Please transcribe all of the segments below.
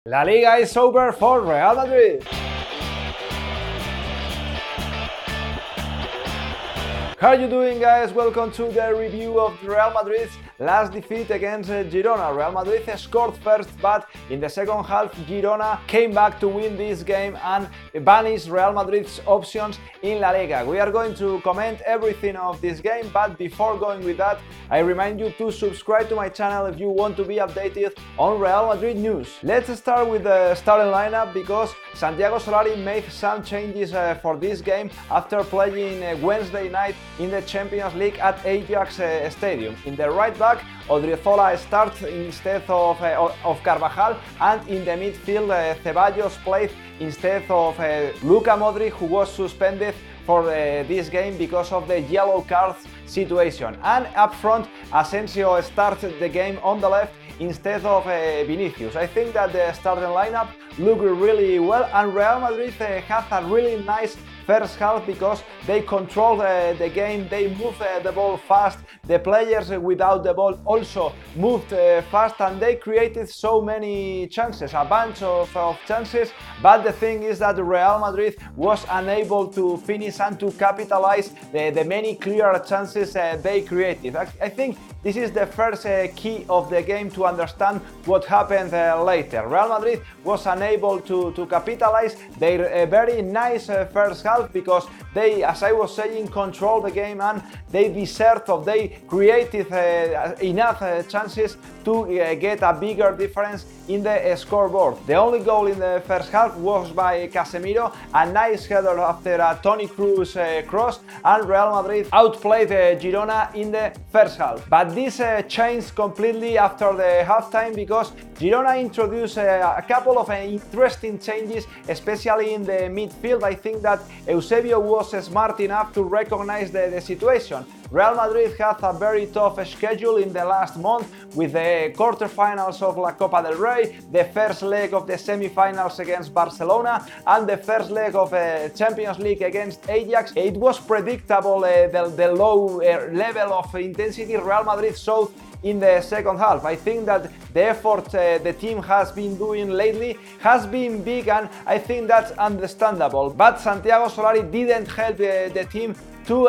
La Liga is over for Real Madrid. How are you doing, guys? Welcome to the review of Real Madrid's last defeat against Girona. Real Madrid scored first, but in the second half Girona came back to win this game and banished Real Madrid's options in La Liga. We are going to comment everything of this game, but before going with that, I remind you to subscribe to my channel if you want to be updated on Real Madrid news. Let's start with the starting lineup because Santiago Solari made some changes for this game after playing Wednesday night in the Champions League at Ajax Stadium. In the right back, Odriozola starts instead of Carvajal, and in the midfield, Ceballos played instead of Luka Modric, who was suspended for this game because of the yellow card situation. And up front, Asensio started the game on the left instead of Vinicius. I think that the starting lineup looked really well, and Real Madrid had a really nice first half because they controlled the game, they moved the ball fast, the players without the ball also moved fast, and they created so many chances, a bunch of chances, but the thing is that Real Madrid was unable to finish and to capitalize the many clear chances they created. I think this is the first key of the game to understand what happened later. Real Madrid was unable to capitalize their very nice first half because they, as I was saying, controlled the game and they created enough chances to get a bigger difference in the scoreboard. The only goal in the first half was by Casemiro, a nice header after a Toni Kroos cross, and Real Madrid outplayed Girona in the first half. But this changed completely after the halftime because Girona introduced a couple of interesting changes, especially in the midfield. I think that Eusebio was smart enough to recognize the situation. Real Madrid had a very tough schedule in the last month with the quarterfinals of La Copa del Rey, the first leg of the semi-finals against Barcelona, and the first leg of Champions League against Ajax. It was predictable the low level of intensity Real Madrid showed in the second half. I think that the effort the team has been doing lately has been big, and I think that's understandable. But Santiago Solari didn't help the team to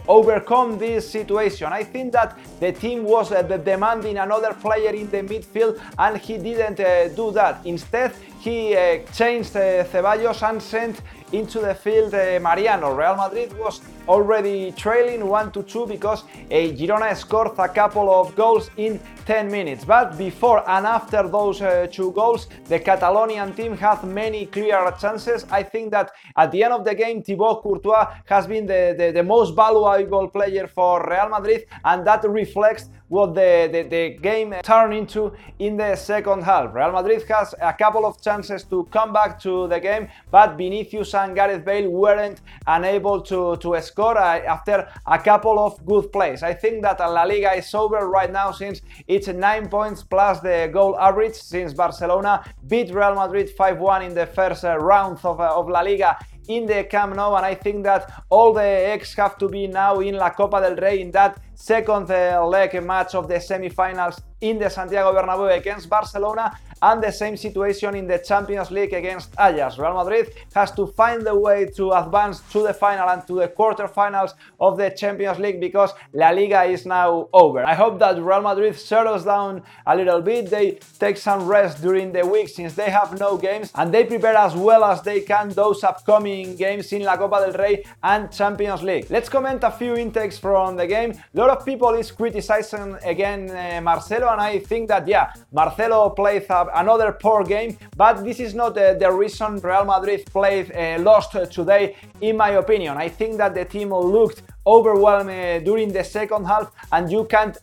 overcome this situation. I think that the team was demanding another player in the midfield and he didn't do that. Instead, he changed Ceballos and sent into the field Mariano. Real Madrid was already trailing 1-2 because Girona scored a couple of goals in 10 minutes. But before and after those two goals, the Catalonian team had many clear chances. I think that at the end of the game, Thibaut Courtois has been the most valuable player for Real Madrid, and that reflects what the game turned into in the second half. Real Madrid has a couple of chances to come back to the game, but Vinicius and Gareth Bale weren't unable to score after a couple of good plays. I think that La Liga is over right now since it's 9 points plus the goal average, since Barcelona beat Real Madrid 5-1 in the first round of La Liga in the Camp Nou, and I think that all the eggs have to be now in La Copa del Rey in that second leg match of the semi-finals in the Santiago Bernabéu against Barcelona, and the same situation in the Champions League against Ajax. Real Madrid has to find the way to advance to the final and to the quarterfinals of the Champions League because La Liga is now over. I hope that Real Madrid settles down a little bit, they take some rest during the week since they have no games, and they prepare as well as they can those upcoming games in La Copa del Rey and Champions League. Let's comment a few intakes from the game. A lot of people is criticizing again Marcelo, and I think that yeah, Marcelo played another poor game, but this is not the reason Real Madrid played lost today, in my opinion. I think that the team looked overwhelmed during the second half, and you can't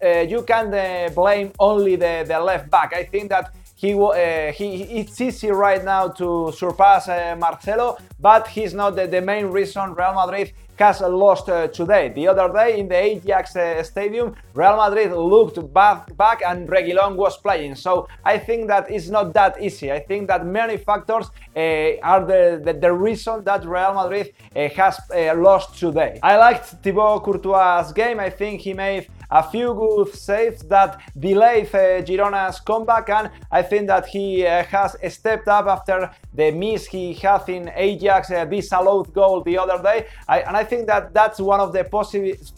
blame only the left back. I think that it's easy right now to surpass Marcelo, but he's not the main reason Real Madrid has lost today. The other day in the Ajax Stadium, Real Madrid looked back and Reguilón was playing. So I think that it's not that easy. I think that many factors are the reason that Real Madrid has lost today. I liked Thibaut Courtois' game. I think he made a few good saves that delayed Girona's comeback, and I think that he has stepped up after the miss he had in Ajax, disallowed goal the other day, and I think that that's one of the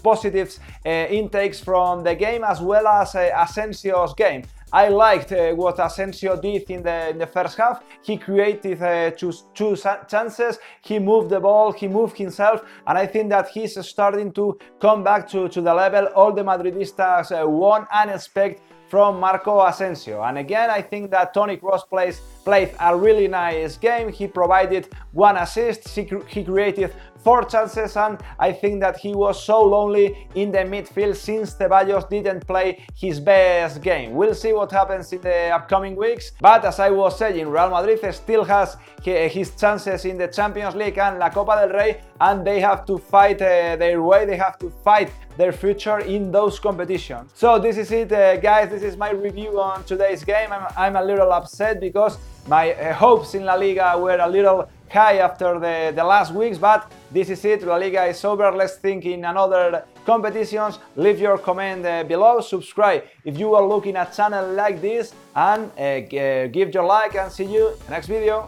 positives intakes from the game, as well as Asensio's game. I liked what Asensio did in the first half. He created two chances, he moved the ball, he moved himself, and I think that he's starting to come back to the level all the Madridistas want and expect from Marco Asensio. And again, I think that Toni Kroos played a really nice game. He provided 1 assist, he created 4 chances, and I think that he was so lonely in the midfield since Ceballos didn't play his best game. We'll see what happens in the upcoming weeks, but as I was saying, Real Madrid still has his chances in the Champions League and La Copa del Rey, and they have to fight their way, they have to fight their future in those competitions. So this is it, guys. This is my review on today's game. I'm a little upset because my hopes in La Liga were a little high after the last weeks, but this is it. La Liga is over. Let's think in another competitions. Leave your comment below, subscribe if you are looking at channel like this, and give your like, and see you in the next video.